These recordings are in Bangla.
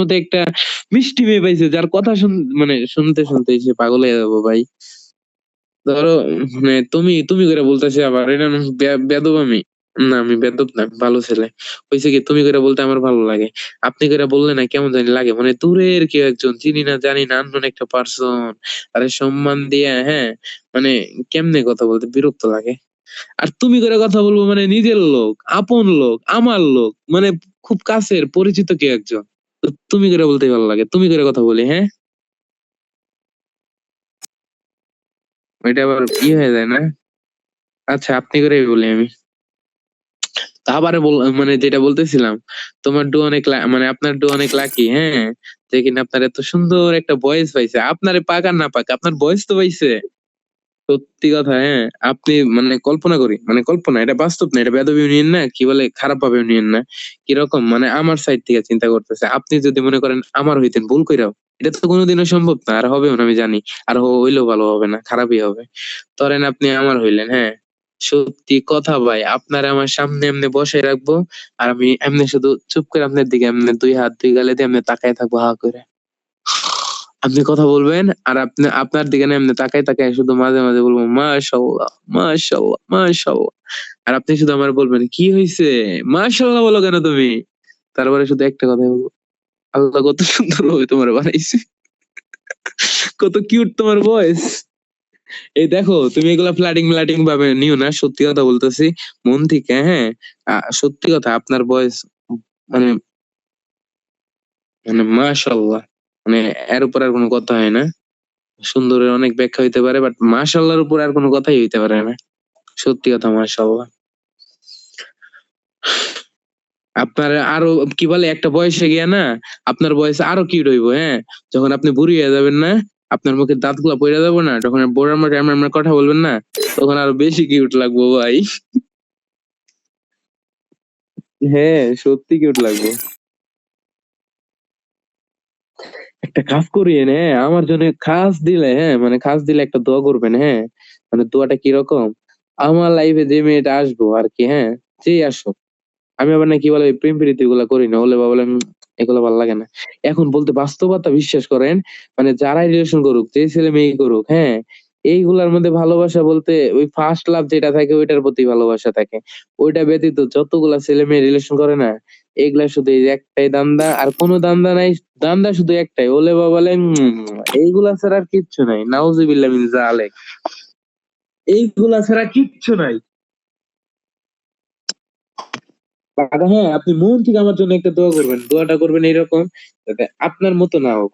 মতো একটা মিষ্টি মেয়ে পাইছে যার কথা মানে শুনতে শুনতে সে পাগল হয়ে যাবো ভাই। ধরো মানে তুমি তুমি করে বলতেছি আবার এটা না বেয়াদব আমি। না আমি বেয়াদব না, আমি ভালো ছেলে। হয়েছে কি তুমি করে বলতে আমার ভালো লাগে, আপনি করে বললে না কেমন জানি লাগে, মানে দূরের কেউ একজন, চিনি না জানি না আননোন একটা পার্সন, আরে সম্মান দিয়ে, হ্যাঁ, মানে কেমনে কথা বলতে বিরক্ত লাগে। আর তুমি করে কথা বলবো মানে নিজের লোক, আপন লোক, আমার লোক, মানে খুব কাছের পরিচিত কেউ একজন, তো তুমি করে বলতেই ভালো লাগে, তুমি করে কথা বলি, হ্যাঁ। ওইটা আবার হয়ে যায় না। আচ্ছা আপনি করেই বলি আমি। আবারে মানে যেটা বলতেছিলাম, তোমার ডু অনেক মানে আপনার ডু অনেক লাকি, হ্যাঁ, যে কিনা আপনার এত সুন্দর একটা ভয়েস পাইছে, আপনারে পাক আর না পাক আপনার ভয়েস তো পাইছে। সত্যি কথা, হ্যাঁ। আপনি মানে কল্পনা করি, মানে কল্পনা, এটা বাস্তব না, এটা বেয়াদবি নিয়েন না, কি বলে খারাপ ভাবে নিয়েন না। কিরকম মানে আমার সাইড থেকে চিন্তা করতেছে, আপনি যদি মনে করেন আমার হইতেন ভুল কইরাও, এটা তো কোনোদিনও সম্ভব না, আর হবেও না আমি জানি। আর হইলেও ভালো হবে না, খারাপই হবে। ধরেন আপনি আমার হইলেন, হ্যাঁ, সত্যি কথা ভাই, আপনার আমার সামনে এমনি বসাই রাখবো, আর আমি এমনি শুধু চুপ করে আপনার দিকে এমনি দুই হাত দুই গালে দিয়ে এমনি তাকায় থাকবো হা করে। আপনি কথা বলবেন আর আপনি আপনার দিকে না এমনি তাকায় তাকায় শুধু মাঝে মাঝে বলবো মাশাআল্লাহ, মাশাআল্লাহ, মাশাআল্লাহ। আর আপনি শুধু আমার বলবেন কি হইছে, মাশাআল্লাহ বলো কেন তুমি? তারপরে শুধু একটা কথাই বলবো, আল্লাহ কত সুন্দর ভাবে তোমার বানাইছে, কত কিউট তোমার ভয়েস। এই দেখো তুমি এগুলা ফ্লাটিং ম্লাটিং ভাবে নিও না, সত্যি কথা বলতেছি মন থেকে, হ্যাঁ। সত্যি কথা আপনার ভয়েস মানে মানে মাশাআল্লাহ, মানে এর উপর আর কোনো কথা হয় না। সুন্দরের অনেক ব্যাখ্যা হইতে পারে, বাট মাশাআল্লাহর উপর আর কোনো কথাই হইতে পারে না। সত্যি কথা মাশাআল্লাহ। আপনার আরো কি বলে একটা বয়সে গিয়া না, আপনার বয়সে আরো কিউট হইবো, হ্যাঁ। যখন আপনি বুড়ি হয়ে যাবেন না, আপনার মুখে দাঁতগুলা পইড়া যাবো না, তখন বুড়ার মতো এমন এমন কথা বলবেন না, তখন আরো বেশি কিউট লাগবো ভাই। হ্যাঁ সত্যি কিউট লাগবো। একটা কাজ করিয়েন, হ্যাঁ, আমার জন্য খাস দিলে, হ্যাঁ, মানে খাস দিলে একটা দোয়া করবেন, হ্যাঁ। মানে দোয়াটা কিরকম, আমার লাইফে যে মেয়েটা আসবো আর কি, হ্যাঁ, যেই আসুক, আমি আবার না কি বলে প্রেম প্রীতি এগুলা করি না, হলে বা বলেন এগুলো ভালো লাগে না। এখন বলতে বাস্তবতা বিশ্বাস করেন, মানে যারাই রিলেশন করুক, যে ছেলে মেয়ে করুক, হ্যাঁ, এইগুলার মধ্যে ভালোবাসা বলতে ওই ফার্স্ট লাভ যেটা থাকে ওইটার প্রতি ভালোবাসা থাকে। ওইটা ব্যতীত যতগুলা ছেলে মেয়ে রিলেশন করে না, এগুলা শুধু এই যে একটাই দান্দা, আর কোনো দান্দা নাই। দান্দা শুধু একটাই, ওলে বা বলে এইগুলা ছাড়া আর কিচ্ছু নাই, নাউজুবিল্লাহ মিন জালেক। এইগুলা ছাড়া কিচ্ছু নাই। দাদা হ্যাঁ, আপনি মন থেকে আমার জন্য একটা দোয়া করবেন, দোয়াটা করবেন এইরকম, যাতে আপনার মতো না হোক,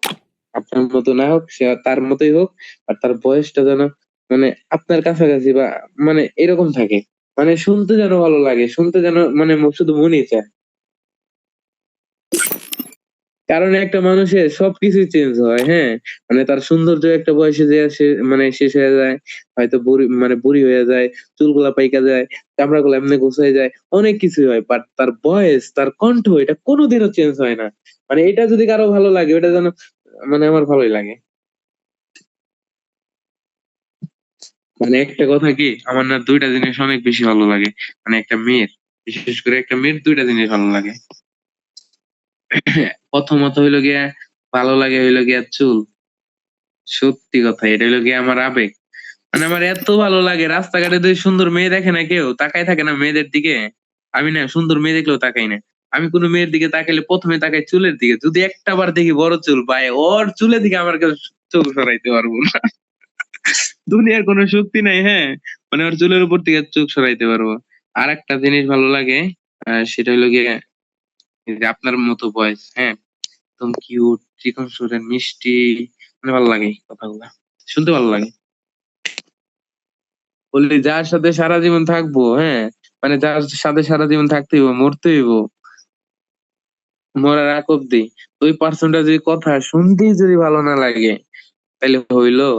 আপনার মতো না হোক, সে তার মতোই হোক, আর তার বয়সটা যেন মানে আপনার কাছাকাছি বা মানে এরকম থাকে, মানে শুনতে যেন ভালো লাগে, শুনতে যেন মানে শুধু মনই চায়। কারণ একটা মানুষের সবকিছুই চেঞ্জ হয়, হ্যাঁ। মানে তার সৌন্দর্য একটা বয়সে যে মানে শেষ হয়ে যায়, হয়তো বুড়ি মানে বুড়ি হয়ে যায়, চুলগুলা পাইকা যায়, চামড়াগুলো এমনি গোছায় যায়, অনেক কিছুই হয়, বাট তার ভয়েস, তার কণ্ঠ এটা কোনোদিনও চেঞ্জ হয় না। মানে এটা যদি কারো ভালো লাগে ওটা যেন মানে আমার ভালোই লাগে। মানে একটা কথা কি, আমার না দুইটা জিনিস অনেক বেশি ভালো লাগে, মানে একটা মেয়ের, বিশেষ করে একটা মেয়ের দুইটা জিনিস ভালো লাগে। প্রথমত হইলো গিয়া ভালো লাগে হইলো গিয়া চুল। সত্যি কথা, এটা হইলো গিয়ে আমার আবেগ। মানে আমার এত ভালো লাগে, রাস্তাঘাটে যদি সুন্দর মেয়ে দেখে না, কেউ তাকায় থাকে না মেয়েদের দিকে, আমি না সুন্দর মেয়ে দেখলেও তাকাই না। আমি কোনো মেয়ের দিকে তাকাইলে প্রথমে তাকাই চুলের দিকে, যদি একটা বার দেখি বড় চুল, ভাই ওর চুলের দিকে আমার কেউ চোখ সরাইতে পারবো না। দুনিয়ার কোনো শক্তি নাই, হ্যাঁ, মানে ওর চুলের উপর থেকে চোখ সরাইতে পারবো। আর একটা জিনিস ভালো লাগে, সেটা হলো গিয়ে এই যে আপনার মতো ভয়েস, হ্যাঁ, একদম কিউট, চিকন সুরের মিষ্টি, মানে ভালো লাগে এই কথাগুলা, শুনতে ভালো লাগে। বললি যার সাথে সারা জীবন থাকবো, হ্যাঁ, মানে যার সাথে সারা জীবন থাকতে হইব, মরতে হইব, মরার আগ অব্দি, ওই পার্সনটা যদি কথা শুনতেই যদি ভালো না লাগে, তাইলে হইলো?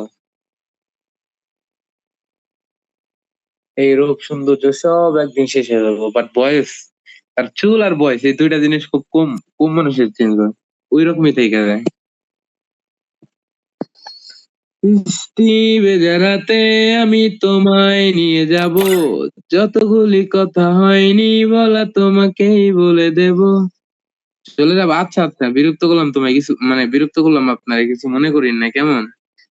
এই রূপ সৌন্দর্য সব একদিন শেষ হয়ে যাবো, বাট বয়স, আর চুল আর বয়স, এই দুইটা জিনিস খুব কম কম মানুষের চেঞ্জ হয়, ওই রকমই থেকে যায়। বৃষ্টি ভেজা রাতে আমি তোমায় নিয়ে যাব, যতগুলি কথা হয়নি বলা তোমাকেই বলে দেব। চলে যাবো? আচ্ছা আচ্ছা, বিরক্ত করলাম তোমায় কিছু, মানে বিরক্ত করলাম আপনারে, কিছু মনে করিন না কেমন?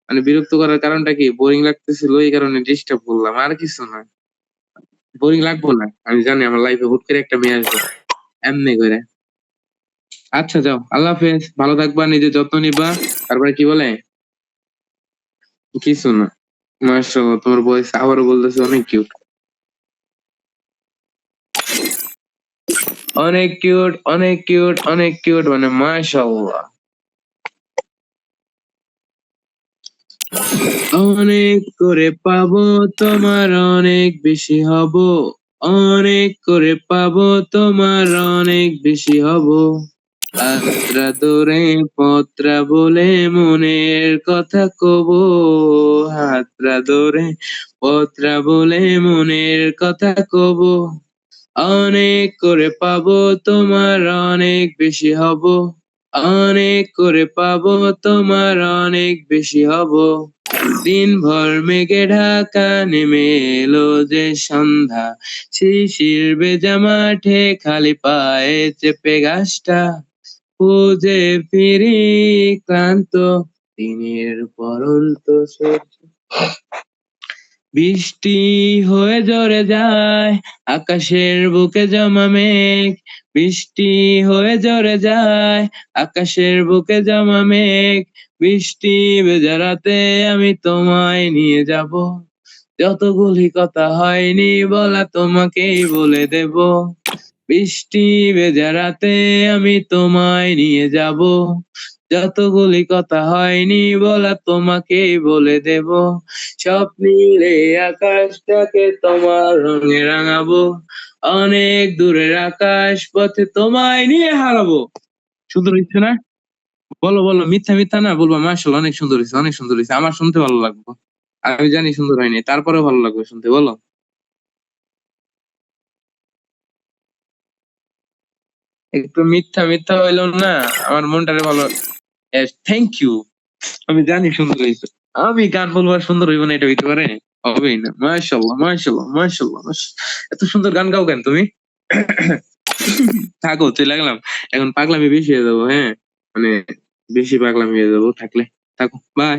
মানে বিরক্ত করার কারণটা কি, বোরিং লাগতেছিল এই কারণে ডিস্টার্ব করলাম, আর কিছু না। বোরিং লাগবো না, আমি জানি আমার লাইফে হুট করে একটা মেয়ে আসবে এমনি করে। আচ্ছা যাও, আল্লাহ হাফেজ, ভালো থাকবা, নিজের যত্ন নিবা। তারপরে কি বলে, কিছু না। মাশাআল্লাহ, তোমার ভয়েস আবারও বলতেছে অনেক কিউট, অনেক কিউট, অনেক কিউট, অনেক কিউট, মানে মাশাআল্লাহ। অনেক করে পাবো তোমার, অনেক বেশি হব, অনেক করে পাবো তোমার, অনেক বেশি হব। আত্রা তোরে পত্রা বলে মনের কথা কব, হাতরা ধরে পত্রা বলে মনের কথা কব। অনেক করে পাবো তোমার, অনেক বেশি হব, অনেক করে পাবো তোমার, অনেক বেশি হব। দিনভর মেঘে ঢাকা, নেমে এলো যে সন্ধ্যা, শিশির ভেজা মাঠে খালি পায়ে চেপে ঘাসটা, খুঁজে ফিরি ক্লান্ত দিনের পরন্ত সূর্য। বৃষ্টি হয়ে ঝরে যায় আকাশের বুকে জমা মেঘ, বৃষ্টি হয়ে ঝরে যায় আকাশের বুকে জমা মেঘ। বৃষ্টি ভেজা রাতে আমি তোমায় নিয়ে যাব, যতগুলি কথা হয়নি বলা তোমাকেই বলে দেব। বৃষ্টি ভেজা রাতে আমি তোমায় নিয়ে যাব, যতগুলি কথা হয়নি বলা তোমাকেই বলে দেব। স্বপ্নিলে আকাশটাকে তোমার রঙে রাঙাবো, অনেক দূরের আকাশ পথে তোমায় নিয়ে হারাবো। সুন্দর হচ্ছে না? বলো বলো, মিথ্যা মিথ্যা না বলবা, মাশাআল্লাহ অনেক সুন্দর হয়েছে, অনেক সুন্দর হয়েছে, আমার শুনতে ভালো লাগবে। আমি জানি সুন্দর হয়নি, তারপরেও ভালো লাগবে শুনতে, বলো। একটু মিথ্যা মিথ্যা হইলো না, আমার মনটারে ভালো। Thank you. আমি জানি সুন্দর হয়েছে, আমি গান বলবো আর সুন্দর হইব না, এটা হইতে পারে? হবেই না। মাশাআল্লাহ মাশাআল্লাহ মাশাআল্লাহ এত সুন্দর গান গাও কেন তুমি? থাকো, চলে গেলাম। এখন পাগলামি বেশি হয়ে যাবো, হ্যাঁ, মানে বেশি পাগলামি হয়ে যাবো থাকলে। থাকো, বাই।